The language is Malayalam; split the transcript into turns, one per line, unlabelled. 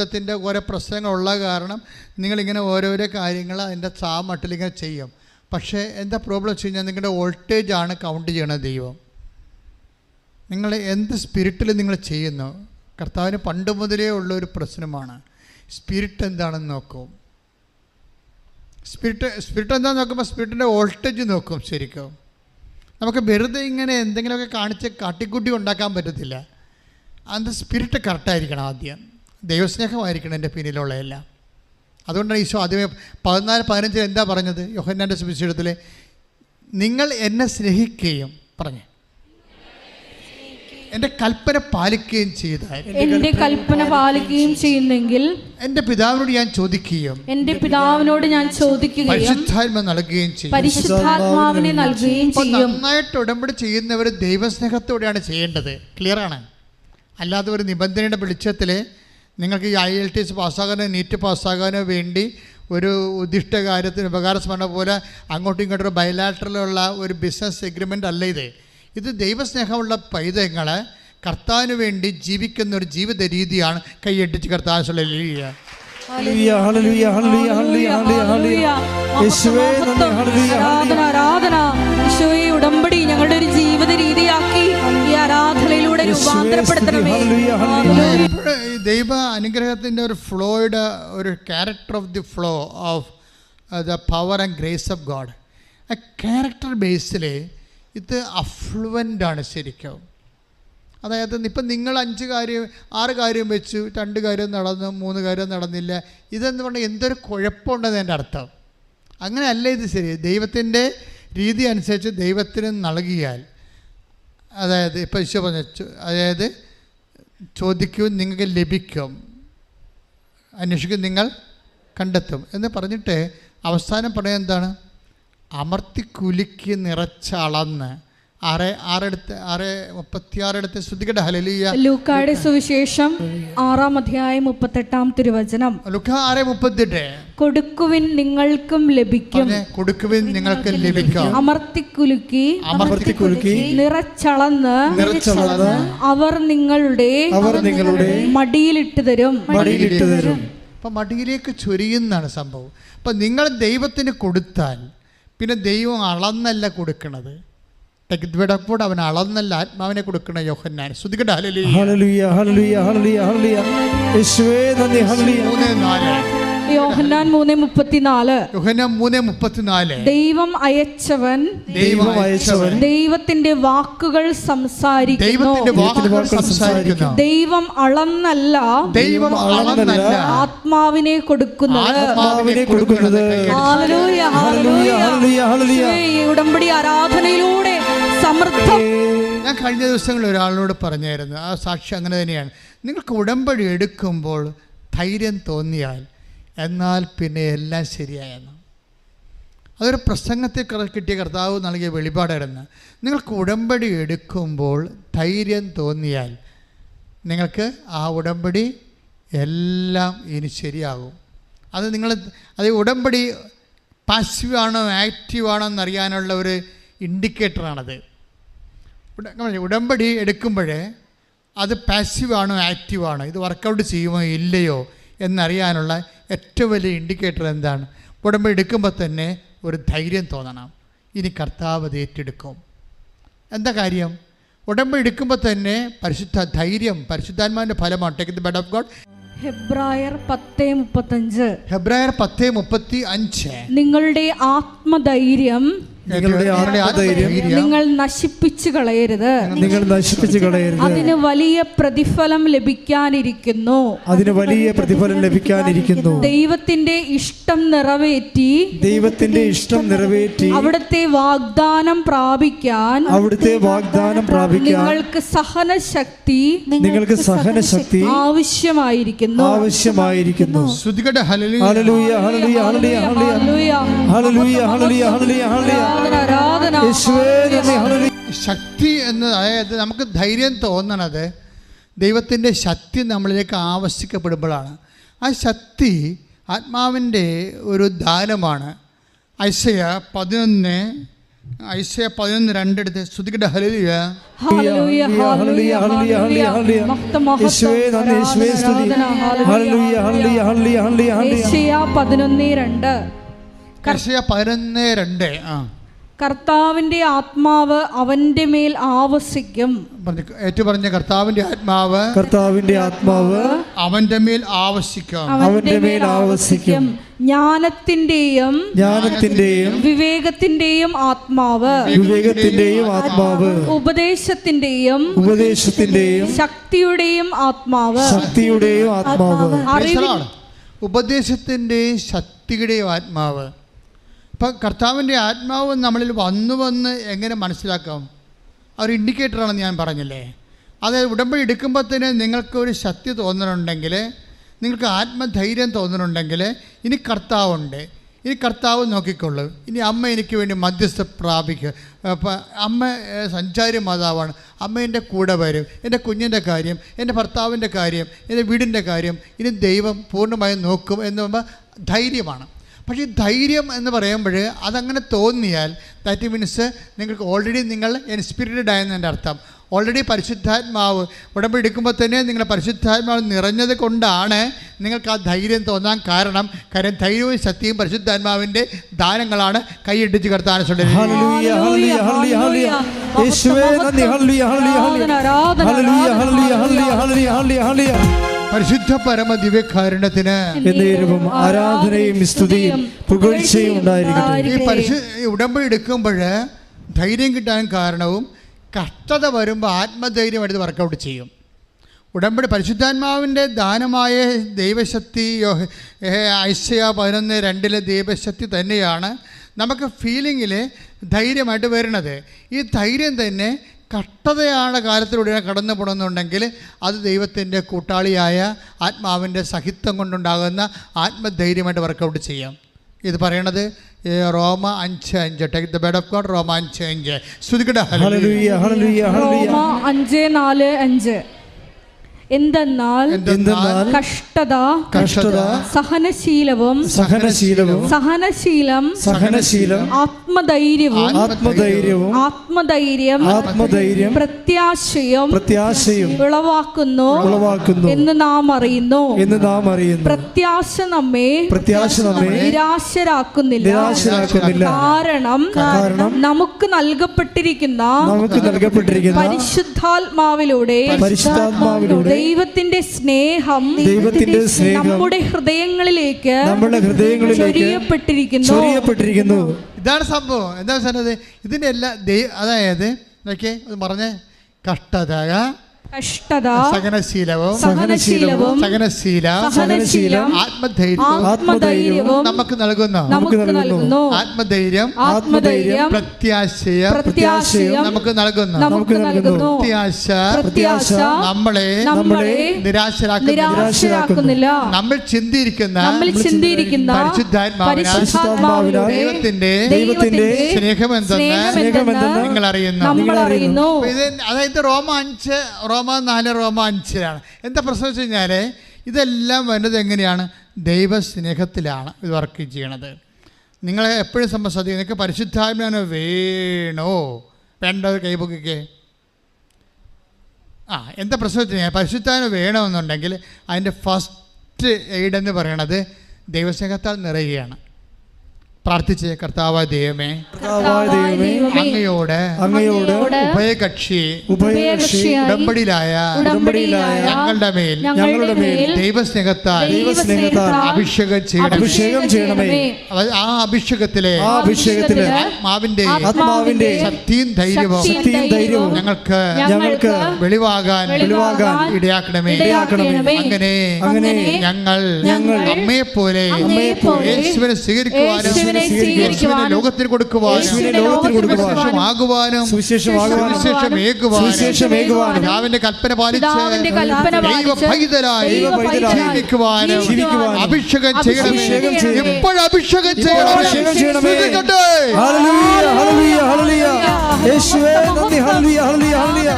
ത്തിൻ്റെ ഓരോ പ്രശ്നങ്ങളുള്ള കാരണം നിങ്ങളിങ്ങനെ ഓരോരോ കാര്യങ്ങൾ അതിൻ്റെ മട്ടിലിങ്ങനെ ചെയ്യും. പക്ഷേ എന്താ പ്രോബ്ലം വെച്ച് കഴിഞ്ഞാൽ നിങ്ങളുടെ വോൾട്ടേജാണ് കൗണ്ട് ചെയ്യണത് ദൈവം. നിങ്ങൾ എന്ത് സ്പിരിറ്റിൽ നിങ്ങൾ ചെയ്യുന്നു. കർത്താവിന് പണ്ട് മുതലേ ഉള്ളൊരു പ്രശ്നമാണ് സ്പിരിറ്റ് എന്താണെന്ന് നോക്കും. സ്പിരിറ്റ് എന്താണെന്ന് നോക്കുമ്പോൾ സ്പിരിറ്റിൻ്റെ വോൾട്ടേജ് നോക്കും. ശരിക്കും നമുക്ക് വെറുതെ ഇങ്ങനെ എന്തെങ്കിലുമൊക്കെ കാണിച്ച് കാട്ടിക്കൂട്ടി ഉണ്ടാക്കാൻ പറ്റത്തില്ല. അത് സ്പിരിറ്റ് കറക്റ്റായിരിക്കണം. ആദ്യം ദൈവസ്നേഹമായിരിക്കണം എൻ്റെ പിന്നിലുള്ളതെല്ലാം. അതുകൊണ്ടാണ് ഈശോ ആദ്യമേ 14:15 എന്താ പറഞ്ഞത്? യോഹന്നാൻ്റെ സുവിശേഷത്തിൽ നിങ്ങൾ എന്നെ സ്നേഹിക്കുകയും പറഞ്ഞു എൻ്റെ കൽപ്പന പാലിക്കുകയും ചെയ്താൽ,
എൻ്റെ കൽപ്പന പാലിക്കുകയും ചെയ്യുന്നെങ്കിൽ
എൻ്റെ പിതാവിനോട് ഞാൻ ചോദിക്കുകയും പരിശുദ്ധാത്മ നൽകുകയും ചെയ്യും.
പരിശുദ്ധാത്മാവിനെ നൽകുകയും ചെയ്യും.
നന്നായിട്ട് ഉടമ്പടി ചെയ്യുന്നവർ ദൈവസ്നേഹത്തോടെയാണ് ചെയ്യേണ്ടത്. ക്ലിയറാണ്. അല്ലാതെ ഒരു നിബന്ധനയുടെ വെളിച്ചത്തിൽ നിങ്ങൾക്ക് ഈ IELTS പാസ്സാകാനോ നീറ്റ് പാസ്സാകാനോ വേണ്ടി ഒരു ഉദ്ദിഷ്ട കാര്യത്തിന് ഉപകാരസ്മരണ പോലെ അങ്ങോട്ടും ഇങ്ങോട്ടും ബയലാറ്ററലുള്ള ഒരു ബിസിനസ് എഗ്രിമെൻ്റ് അല്ല ഇത്. ഇത് ദൈവസ്നേഹമുള്ള പൈതങ്ങൾ കർത്താവിന് വേണ്ടി ജീവിക്കുന്ന ഒരു ജീവിത രീതിയാണ്. കൈയടിച്ച് കർത്താവിനുള്ള
ഉടമ്പടി ഞങ്ങളുടെ ഒരു ജീവിത രീതിയാക്കി ഈ ആരാധനയിലൂടെ രൂപാന്തരപ്പെടുത്തണമേ.
ദൈവ അനുഗ്രഹത്തിൻ്റെ ഒരു ഫ്ലോയുടെ ഒരു character of the flow of the power and grace of God. ആ ക്യാരക്ടർ ബേസിൽ ഇത് അഫ്ലുവൻ്റാണ് ശരിക്കും. അതായത് ഇപ്പം നിങ്ങൾ 6 കാര്യം വെച്ചു, 2 കാര്യം നടന്നു, 3 കാര്യം നടന്നില്ല, ഇതെന്ന് പറഞ്ഞാൽ എന്തൊരു കുഴപ്പമുണ്ടെന്ന് എൻ്റെ അർത്ഥം. അങ്ങനെയല്ല ഇത്. ശരി, ദൈവത്തിൻ്റെ രീതി അനുസരിച്ച് ദൈവത്തിന് നൽകിയാൽ, അതായത് ഇപ്പം ഈശോ പറഞ്ഞു, അതായത് ചോദിക്കും നിങ്ങൾക്ക് ലഭിക്കും, അന്വേഷിക്കും നിങ്ങൾ കണ്ടെത്തും എന്ന് പറഞ്ഞിട്ട് അവസാനം പറയുന്നത് എന്താണ്? അമർത്തി കുലുക്കി നിറച്ചളന്ന് 6:36 ശ്രുതികട ഹല്ലേലൂയ.
ലൂക്കായുടെ സുവിശേഷം 6:38 തിരുവചനം.
ലൂക്കാ 6:38
കൊടുക്കുവിൻ നിങ്ങൾക്കും ലഭിക്കും,
കൊടുക്കുവിൻ നിങ്ങൾക്ക് ലഭിക്കും.
അമർത്തി കുലുക്കി നിറച്ചളന്ന് അവർ നിങ്ങളുടെ മടിയിലിട്ട് തരും.
അപ്പം മടിയിലേക്ക് ചൊരിയുന്നതാണ് സംഭവം. അപ്പം നിങ്ങൾ ദൈവത്തിന് കൊടുത്താൽ പിന്നെ ദൈവം അളന്നല്ല കൊടുക്കണത്. അവൻ അളന്നല്ല ആത്മാവിനെ കൊടുക്കണ യോഹന്നാൻ. ശ്രുതികട ഹല്ലേലൂയ.
യോഹന്നാൻ 3:34 ദൈവം അയച്ചവൻ ദൈവത്തിന്റെ വാക്കുകൾ സംസാരിക്കുന്നു. ദൈവം അളന്നല്ല ആത്മാവിനെ കൊടുക്കുന്നത്. ഉടമ്പടി ആരാധനയിലൂടെ സമൃദ്ധം.
ഞാൻ കഴിഞ്ഞ ദിവസങ്ങളിൽ ഒരാളോട് പറഞ്ഞായിരുന്നു, ആ സാക്ഷി അങ്ങനെ തന്നെയാണ്. നിങ്ങൾക്ക് ഉടമ്പടി എടുക്കുമ്പോൾ ധൈര്യം തോന്നിയാൽ എന്നാൽ പിന്നെ എല്ലാം ശരിയായെന്ന്. അതൊരു പ്രസംഗത്തിൽ കിട്ടിയ കർത്താവ് നൽകിയ വെളിപാടായിരുന്നു. നിങ്ങൾക്ക് ഉടമ്പടി എടുക്കുമ്പോൾ ധൈര്യം തോന്നിയാൽ നിങ്ങൾക്ക് ആ ഉടമ്പടി എല്ലാം ഇനി ശരിയാകും. അത് ഉടമ്പടി പാസീവാണോ ആക്റ്റീവാണോ എന്നറിയാനുള്ള ഒരു ഇൻഡിക്കേറ്ററാണത്. ഉടമ്പടി എടുക്കുമ്പോഴേ അത് പാസീവാണോ ആക്റ്റീവാണോ, ഇത് വർക്കൗട്ട് ചെയ്യുമോ ഇല്ലയോ എന്നറിയാനുള്ള ഏറ്റവും വലിയ ഇൻഡിക്കേറ്റർ എന്താണ്? ഉടമ്പടി എടുക്കുമ്പോൾ തന്നെ ഒരു ധൈര്യം തോന്നണം, ഇനി കർത്താവ് അത് ഏറ്റെടുക്കും. എന്താ കാര്യം? ഉടമ്പടി എടുക്കുമ്പോൾ തന്നെ പരിശുദ്ധാത്മാവിൻ്റെ ഫലമാണ്. Take the blood of God.
ഹെബ്രായർ 10:35
നിങ്ങളുടെ
ആത്മധൈര്യം നിങ്ങൾ നശിപ്പിച്ചു കളയരുത്. അതിന് വലിയ പ്രതിഫലം ലഭിക്കാനിരിക്കുന്നു. ദൈവത്തിന്റെ ഇഷ്ടം നിറവേറ്റി അവിടുത്തെ വാഗ്ദാനം പ്രാപിക്കാൻ നിങ്ങൾക്ക് സഹനശക്തി ആവശ്യമായിരിക്കുന്നു.
ശക്തി എന്ന്, അതായത് നമുക്ക് ധൈര്യം തോന്നണത് ദൈവത്തിൻ്റെ ശക്തി നമ്മളിലേക്ക് ആവശ്യിക്കപ്പെടുമ്പോഴാണ്. ആ ശക്തി ആത്മാവിൻ്റെ ഒരു ദാനമാണ്. ഐസയ ഐസയ 11:2 എടുത്ത് സ്തുതിക്കട്ടെ. ഹല്ലേലൂയ.
ഹല്ലേലൂയ, ഹല്ലേലൂയ, ഹല്ലേലൂയ. മഹത്വം, മഹത്വം,
യേശുവേ നന്ദി, യേശുവേ സ്തുതി. ഹല്ലേലൂയ, ഹല്ലേലൂയ, ഹല്ലേലൂയ, ഹല്ലേലൂയ.
യേശയ്യ 11:2.
ഐസയ 11:2.
കർത്താവിന്റെ ആത്മാവ് അവന്റെ മേൽ ആവസിക്കും.
ഏറ്റു പറഞ്ഞ കർത്താവിന്റെ ആത്മാവ്,
കർത്താവിന്റെ ആത്മാവ്
അവന്റെ മേൽ ആവസിക്കും.
അവന്റെ മേൽ ആവസിക്കും.
ജ്ഞാനത്തിന്റെയും വിവേകത്തിന്റെയും ആത്മാവ്, ഉപദേശത്തിന്റെയും ശക്തിയുടെയും ആത്മാവ്,
ഉപദേശത്തിന്റെയും ശക്തിയുടെയും ആത്മാവ്. ഇപ്പം കർത്താവിൻ്റെ ആത്മാവ് നമ്മളിൽ വന്ന് എങ്ങനെ മനസ്സിലാക്കാം? ഒരു ഇൻഡിക്കേറ്ററാണെന്ന് ഞാൻ പറഞ്ഞില്ലേ. അതായത് ഉടമ്പടി എടുക്കുമ്പോൾ തന്നെ നിങ്ങൾക്കൊരു ശക്തി തോന്നുന്നുണ്ടെങ്കിൽ, നിങ്ങൾക്ക് ആത്മധൈര്യം തോന്നുന്നുണ്ടെങ്കിൽ, ഇനി കർത്താവുണ്ട്, ഇനി കർത്താവ് നോക്കിക്കൊള്ളു, ഇനി അമ്മ എനിക്ക് വേണ്ടി മധ്യസ്ഥ പ്രാപിക്കുക. അപ്പം അമ്മ സഞ്ചാരി മാതാവാണ്, അമ്മ എൻ്റെ കൂടെ വരും, എൻ്റെ കുഞ്ഞിൻ്റെ കാര്യം, എൻ്റെ ഭർത്താവിൻ്റെ കാര്യം, എൻ്റെ വീടിൻ്റെ കാര്യം, ഇനി ദൈവം പൂർണ്ണമായും നോക്കും എന്ന് പറയുമ്പോൾ ധൈര്യമാണ്. പക്ഷേ ഈ ധൈര്യം എന്ന് പറയുമ്പോൾ അതങ്ങനെ തോന്നിയാൽ ദാറ്റ് മീൻസ് നിങ്ങൾക്ക് ഓൾറെഡി നിങ്ങൾ ഇൻസ്പിരിറ്റഡ് ആയെന്ന് എൻ്റെ അർത്ഥം. ഓൾറെഡി പരിശുദ്ധാത്മാവ് ഉടമ്പടി എടുക്കുമ്പോൾ തന്നെ നിങ്ങൾ പരിശുദ്ധാത്മാവ് നിറഞ്ഞത് കൊണ്ടാണ് നിങ്ങൾക്ക് ആ ധൈര്യം തോന്നാൻ കാരണം. കാര്യം ധൈര്യവും ശക്തിയും പരിശുദ്ധാത്മാവിൻ്റെ ദാനങ്ങളാണ്. കൈയിടിച്ച് കർത്താൻ പരിശുദ്ധ പരമ ദിവ്യകാരുണ്യത്തിന്
ആരാധനയും സ്തുതിയും പുകഴ്ചയും ഉണ്ടായിരിക്കട്ടെ.
ഈ ഉടമ്പടി എടുക്കുമ്പോൾ ധൈര്യം കിട്ടാൻ കാരണവും കഷ്ടത വരുമ്പോൾ ആത്മധൈര്യമായിട്ട് വർക്കൗട്ട് ചെയ്യും. ഉടമ്പടി പരിശുദ്ധാത്മാവിൻ്റെ ദാനമായ ദൈവശക്തി, ഐസയ 11:2 ദൈവശക്തി തന്നെയാണ് നമുക്ക് ഫീലിങ്ങിൽ ധൈര്യമായിട്ട് വരുന്നത്. ഈ ധൈര്യം തന്നെ കഷ്ടതയാണ് കാലത്തിലൂടെ കടന്നു പോകണമെന്നുണ്ടെങ്കിൽ അത് ദൈവത്തിൻ്റെ കൂട്ടാളിയായ ആത്മാവിൻ്റെ സഹിത്വം കൊണ്ടുണ്ടാകുന്ന ആത്മധൈര്യമായിട്ട് വർക്കൗട്ട് ചെയ്യാം. ഇത് പറയണത് റോമ 5:5. Take the bed of God. റോമ 5:5. സ്തുതിക്കട്ടെ.
ഹല്ലേലൂയ, ഹല്ലേലൂയ, ഹല്ലേലൂയ.
റോമ 5:4-5. എന്തെന്നാൽ കഷ്ടത സഹനശീലവും സഹനശീലം ആത്മധൈര്യം പ്രത്യാശയും ഉളവാക്കുന്നു എന്ന് നാം അറിയുന്നു. പ്രത്യാശ നമ്മെ നിരാശരാക്കുന്നില്ല. കാരണം നമുക്ക് നൽകപ്പെട്ടിരിക്കുന്ന പരിശുദ്ധാത്മാവിലൂടെ ദൈവത്തിന്റെ സ്നേഹം നമ്മുടെ ഹൃദയങ്ങളിലേക്ക് ചൊരിയപ്പെട്ടിരിക്കുന്നു.
ഇതാണ് സംഭവം. എന്താ പറഞ്ഞത്? ഇതിൻ്റെ എല്ലാ അതായത് നോക്കിയേ, അത് പറഞ്ഞേ, കഷ്ടത സഹനശീലവും ആത്മധൈര്യവും നമുക്ക് നൽകുന്നു. ആത്മധൈര്യം പ്രത്യാശയും നമുക്ക് നൽകുന്നു. പ്രത്യാശ നമ്മളെ നിരാശരാക്കുന്നില്ല. നമ്മൾ ചിന്തിയിരിക്കുന്ന പരിശുദ്ധാത്മാവിനാൽ ദൈവത്തിന്റെ സ്നേഹമെന്തെന്ന് നിങ്ങൾ അറിയുന്നു. അതായത് റോമ 4, റോമ 5 എന്താ പ്രശ്നം വെച്ച് കഴിഞ്ഞാൽ ഇതെല്ലാം വരുന്നത് എങ്ങനെയാണ്? ദൈവസ്നേഹത്തിലാണ് ഇത് വർക്ക് ചെയ്യണത്. നിങ്ങളെ എപ്പോഴും ശ്രദ്ധിക്കുക, നിങ്ങൾക്ക് പരിശുദ്ധാത്മാവിനെ വേണോ വേണ്ടത്? കൈപൊക്കിക്കേ. എന്താ പ്രശ്നം വെച്ച് കഴിഞ്ഞാൽ പരിശുദ്ധാത്മാവിനെ വേണമെന്നുണ്ടെങ്കിൽ അതിൻ്റെ ഫസ്റ്റ് എയ്ഡ് എന്ന് പറയണത് ദൈവസ്നേഹത്താൽ നിറയുകയാണ്. പ്രാർത്ഥിച്ചേ, കർത്താവായ ദൈവമേ, അങ്ങയോട് ഉഭയകക്ഷി ഉടമ്പടിയിലായ ഞങ്ങളുടെ മേൽ ദൈവസ്നേഹത്താൽ അഭിഷേകം ചെയ്യണമേ. ആ അഭിഷേകത്തിലെ ആത്മാവിന്റെ ശക്തിയും ധൈര്യവും ഞങ്ങൾക്ക് വെളിവാകാൻ ഇടയാക്കണമേ. അങ്ങനെ ഞങ്ങൾ അമ്മയെപ്പോലെ യേശുവിനെ സ്വീകരിക്കുവാനും ലോകത്തിന് കൊടുക്കുവാനും പിതാവിന്റെ കൽപ്പന പാലിച്ച് ജീവിക്കുവാനും അഭിഷേകം ചെയ്യണമേ. എപ്പോഴും അഭിഷേകം ചെയ്യണമേ.
ഹല്ലേലൂയ, ഹല്ലേലൂയ, ഹല്ലേലൂയ. യേശുവേ നന്ദി. ഹല്ലേലൂയ, ഹല്ലേലൂയ, ഹല്ലേലൂയ.